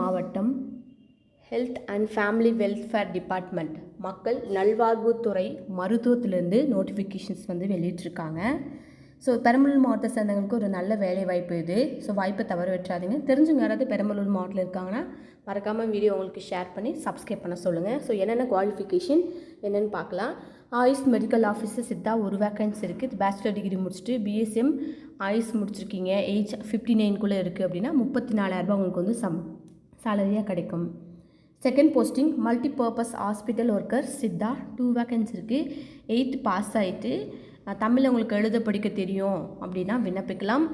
மாவட்டம் health and family welfare department மக்கள் நல்வாழ்வுத்துறை மருத்துவத்திலேருந்து நோட்டிஃபிகேஷன்ஸ் வந்து வெளியிட்ருக்காங்க. ஸோ பெரம்பலூர் மாவட்ட சேர்ந்தவங்களுக்கு ஒரு நல்ல வேலை வாய்ப்பு இது. ஸோ வாய்ப்பை தவற விட்டுறாதீங்க. தெரிஞ்சவங்க யாராவது பெரம்பலூர் மாவட்டத்தில் இருக்காங்கன்னா மறக்காமல் வீடியோ உங்களுக்கு ஷேர் பண்ணி சப்ஸ்கிரைப் பண்ண சொல்லுங்கள். ஸோ என்னென்ன குவாலிஃபிகேஷன் என்னென்னு பார்க்கலாம். ஆயுஷ் மெடிக்கல் ஆஃபீஸர் சித்தா ஒரு வேக்கன்சி இருக்குது. பேச்சுலர் டிகிரி முடிச்சுட்டு பிஎஸ்எம் ஆயுஷ் முடிச்சிருக்கீங்க, ஏஜ் 59 இருக்குது அப்படின்னா 34,000 உங்களுக்கு வந்து சேலரியாக கிடைக்கும். Second posting multipurpose hospital worker Siddha 2 vacancy இருக்குது. 8th பாஸ் ஆகிட்டு தமிழில் உங்களுக்கு எழுத படிக்க தெரியும் அப்படின்னா விண்ணப்பிக்கலாம்.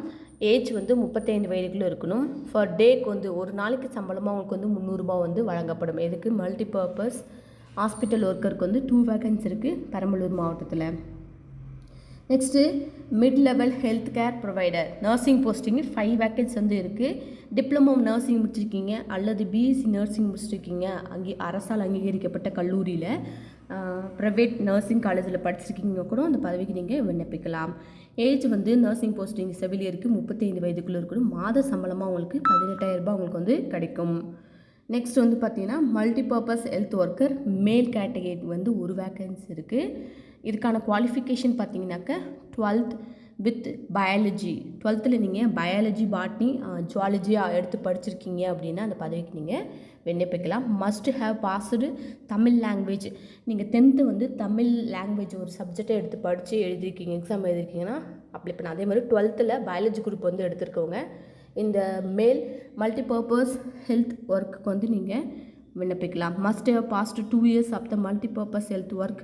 ஏஜ் வந்து 35 வயதுக்குள்ளே இருக்கணும். ஃபார் டேக்கு வந்து ஒரு நாளைக்கு சம்பளமாக உங்களுக்கு வந்து 300 ரூபாய் வந்து வழங்கப்படும். இதுக்கு மல்டிபர்பஸ் ஹாஸ்பிட்டல் ஒர்க்கருக்கு வந்து 2 வேக்கன்சி இருக்குது பெரம்பலூர் மாவட்டத்தில். Next mid level health care provider nursing posting 5 vacancy வந்து இருக்குது. டிப்ளமோ நர்சிங் முடிச்சிருக்கீங்க அல்லது பிஎஸ்சி நர்சிங் முடிச்சிருக்கீங்க, அரசால் அங்கீகரிக்கப்பட்ட கல்லூரியில் ப்ரைவேட் நர்சிங் காலேஜில் படிச்சிருக்கீங்க கூட அந்த பதவிக்கு நீங்கள் விண்ணப்பிக்கலாம். ஏஜ் வந்து நர்சிங் போஸ்டிங் செவிலியருக்கு 35 வயதுக்குள்ளே இருக்கணும். மாத சம்பளமாக உங்களுக்கு 18,000 ரூபாய் உங்களுக்கு வந்து கிடைக்கும். நெக்ஸ்ட் வந்து பார்த்தீங்கன்னா மல்டிபர்பஸ் ஹெல்த் ஒர்க்கர் மேல் கேட்டகரி வந்து ஒரு வேக்கன்சி இருக்குது. இதுக்கான குவாலிஃபிகேஷன் பார்த்தீங்கன்னாக்க 12th வித் பயாலஜி, 12th நீங்கள் பயாலஜி, பாட்னி, ஜுவாலஜி எடுத்து படிச்சிருக்கீங்க அப்படின்னா அந்த பதவிக்கு நீங்கள் விண்ணப்பிக்கலாம். Must have passed Tamil language, நீங்கள் 10th வந்து தமிழ் லாங்குவேஜ் ஒரு சப்ஜெக்டை எடுத்து படித்து எழுதிருக்கீங்க, எக்ஸாம் எழுதிருக்கீங்கன்னா அப்ளை பண்ண. அதே மாதிரி 12th பயாலஜி குரூப் வந்து எடுத்துருக்கவங்க இந்த மேல் மல்டிபர்பஸ் ஹெல்த் ஒர்க்குக்கு வந்து நீங்கள் விண்ணப்பிக்கலாம். Must have passed 2 years of the multipurpose health work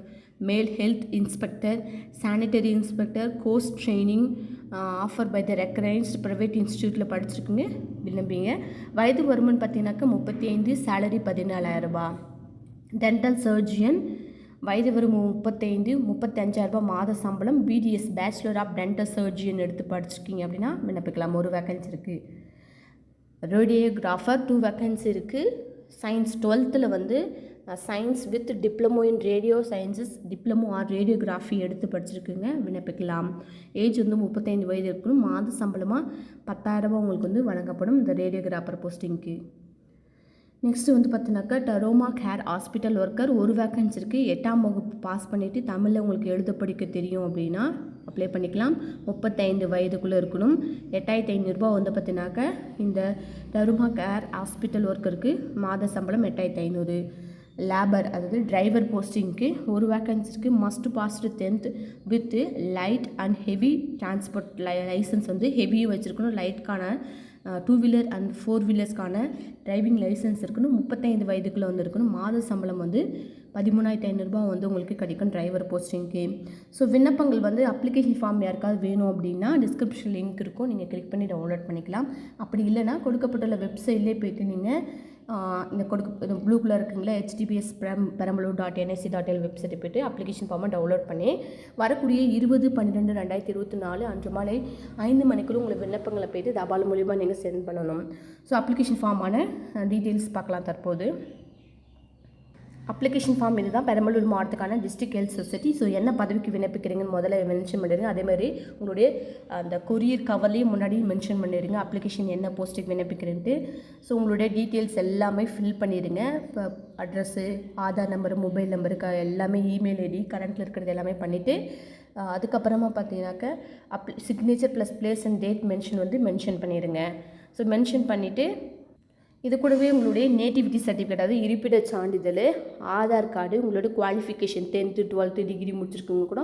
male health inspector sanitary inspector course training offer by the recognised private இன்ஸ்டியூட்டில் படிச்சிருக்குங்க, விண்ணப்பிங்க. வயது வருமானு பார்த்தீங்கன்னாக்கா 35, சேலரி 14,000 ரூபாய். டென்டல் சர்ஜியன் வயது வரும் 35, 35,000 ரூபாய் மாத சம்பளம். BDS bachelor of dental surgeon எடுத்து படிச்சிருக்கீங்க அப்படின்னா விண்ணப்பிக்கலாம். ஒரு வேக்கன்சி இருக்குது. ரேடியோகிராஃபர் 2 வேக்கன்சி இருக்குது. சயின்ஸ் 12th வந்து science with diploma in radio sciences, diploma R radiography எடுத்து படிச்சிருக்குங்க, விண்ணப்பிக்கலாம். ஏஜ் வந்து 35 வயது இருக்கணும். மாத சம்பளமாக 10,000 ரூபாய் உங்களுக்கு வந்து வழங்கப்படும் இந்த ரேடியோகிராஃபர் போஸ்டிங்க்கு. நெக்ஸ்ட்டு வந்து பார்த்தீங்கன்னாக்கா டரோமா கேர் ஹாஸ்பிட்டல் ஒர்க்கர் ஒரு வேக்கன்சி இருக்குது. 8ஆம் வகுப்பு பாஸ் பண்ணிவிட்டு தமிழில் உங்களுக்கு எழுத படிக்க தெரியும் அப்படின்னா அப்ளை பண்ணிக்கலாம். 35 வயதுக்குள்ளே இருக்கணும். 8,500 ரூபாய் வந்து பார்த்தீங்கன்னாக்கா இந்த டரோமா கேர் ஹாஸ்பிட்டல் ஒர்க்கருக்கு மாத சம்பளம் 8,500. லேபர் அதாவது டிரைவர் போஸ்டிங்க்கு ஒரு வேக்கன்சி இருக்குது. Must passed 10th with light and heavy transport license வந்து ஹெவியும் வச்சுருக்கணும். லைட்கான 2 வீலர் அண்ட் 4 வீலர்ஸ்க்கான டிரைவிங் லைசன்ஸ் இருக்கணும். 35 வயதுக்குள்ளே வந்து இருக்கணும். மாத சம்பளம் வந்து 13,500 ரூபாய் வந்து உங்களுக்கு கிடைக்கும் டிரைவர் போஸ்டிங்க்கு. ஸோ விண்ணப்பங்கள் வந்து அப்ளிகேஷன் ஃபார்ம் யாருக்காவது வேணும் அப்படின்னா டிஸ்கிரிப்ஷன் லிங்க் இருக்கும், நீங்கள் கிளிக் பண்ணி டவுன்லோட் பண்ணிக்கலாம். அப்படி இல்லைனா கொடுக்கப்பட்டுள்ள வெப்சைட்லேயே போய்ட்டு நீங்கள் இந்த ப்ளூ கலர் இருக்குங்களா https perambaloor.nic.in வெப்சைட்டை போய்ட்டு அப்ளிகேஷன் ஃபார்மை டவுன்லோட் பண்ணி வரக்கூடிய 20/12/2024 அன்று மாலை 5 மணிக்குள்ள உங்களை விண்ணப்பங்களை போய்ட்டு தபால் மூலிமா நீங்கள் சென்ட் பண்ணணும். ஸோ அப்ளிகேஷன் ஃபார்மான டீட்டெயில்ஸ் பார்க்கலாம். தற்போது அப்ளிகேஷன் ஃபார்ம் இது தான் பெரம்பலூர் மாவட்டத்துக்கான டிஸ்ட்ரிக்ட் ஹெல்த் சொசைட்டி. ஸோ என்ன பதவிக்கு விண்ணப்பிக்கிறீங்கன்னு முதல்ல மென்ஷன் பண்ணிடுங்க. அதேமாதிரி உங்களுடைய அந்த கொரியர் கவர்லேயும் முன்னாடி மென்ஷன் பண்ணிடுங்க அப்ளிகேஷன் என்ன போஸ்ட்டுக்கு விண்ணப்பிக்கிறேன்ட்டு. ஸோ உங்களுடைய டீட்டெயில்ஸ் எல்லாமே ஃபில் பண்ணிடுங்க. இப்போ அட்ரஸ்ஸு, ஆதார் நம்பர், மொபைல் நம்பருக்கு எல்லாமே, இமெயில் ஐடி, கரண்ட்டில் இருக்கிறது எல்லாமே பண்ணிவிட்டு அதுக்கப்புறமா பார்த்தீங்கன்னாக்கா signature plus place and date mention பண்ணிடுங்க. ஸோ மென்ஷன் பண்ணிவிட்டு இது கூடவே உங்களுடைய நேட்டிவிட்டி சர்டிஃபிகேட், அதாவது இருப்பிட சான்றிதழ், ஆதார் கார்டு, உங்களோட குவாலிஃபிகேஷன் 10th 12th டிகிரி முடிச்சிருக்கவங்க கூட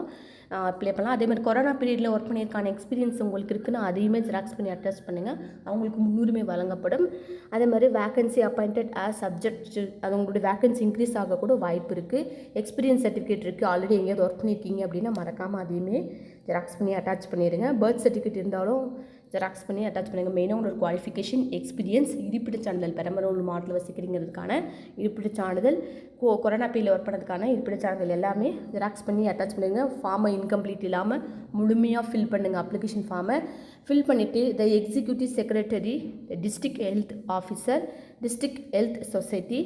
அப்ளை பண்ணலாம். அதே மாதிரி கொரோனா பீரியடில் ஒர்க் பண்ணியிருக்கான எக்ஸ்பீரியன்ஸ் உங்களுக்கு இருக்குன்னா அதையுமே ஜெராக்ஸ் பண்ணி அட்டாச் பண்ணுங்கள், அவங்களுக்கு முன்னுரிமை வழங்கப்படும். அதே மாதிரி வேக்கன்சி அப்பாயிண்டட் ஆஸ் சப்ஜெக்ட், அது உங்களுடைய வேக்கன்சி இன்க்ரீஸ் ஆக கூட வாய்ப்பு இருக்குது. எக்ஸ்பீரியன்ஸ் சர்டிஃபிகேட் இருக்குது, ஆல்ரெடி எங்கேயாவது ஒர்க் பண்ணியிருக்கீங்க அப்படின்னா மறக்காமல் அதையுமே ஜெராக்ஸ் பண்ணி அட்டாச் பண்ணிடுங்க. பர்த் சர்டிஃபிகேட் இருந்தாலும் ஜெராக்ஸ் பண்ணி அட்டாச் பண்ணுங்கள். மெயினாக உங்களோட குவாலிஃபிகேஷன், எக்ஸ்பீரியன்ஸ், இருப்பிடச் சான்றிதழ், பெரம்பலூர் மாவட்டத்தில் வசிக்கிறீங்கிறதுக்கான இருப்பிடச் சான்றிதழ், கொரோனா பீரியடில் ஒர்க் பண்ணதுக்கான இருப்பிடச் சான்றிதழ் எல்லாமே ஜெராக்ஸ் பண்ணி அட்டாச் பண்ணுங்கள். ஃபார்மை இன்கம்ப்ளீட் இல்லாமல் முழுமையாக ஃபில் பண்ணுங்கள். அப்ளிகேஷன் ஃபார்மை ஃபில் பண்ணிவிட்டு the executive secretary, district health officer, district health society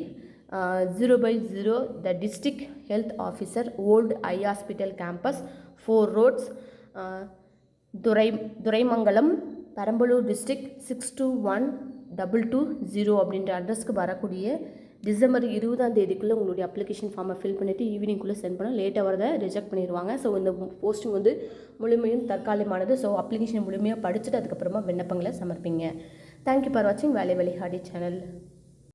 0/0 the district health officer, old eye hospital campus, 4 roads, Thuraimangalam, Perambalur district 621 220 அப்படின்ற அட்ரஸ்க்கு வரக்கூடிய டிசம்பர் 20ஆம் தேதிக்குள்ளே உங்களுடைய அப்ளிகேஷன் ஃபார்மை ஃபில் பண்ணிவிட்டு ஈவினிங்குள்ளே சென்ட் பண்ணால் லேட்டாக வரதை ரிஜெக்ட் பண்ணிடுவாங்க. ஸோ இந்த போஸ்டிங் வந்து முழுமையும் தற்காலிகமானது. ஸோ அப்ளிகேஷன் முழுமையாக படிச்சுட்டு அதுக்கப்புறமா விண்ணப்பங்களை சமர்ப்பிங்க. தேங்க்யூ ஃபார் வாட்சிங் வேலை வழிகாட்டி சேனல்.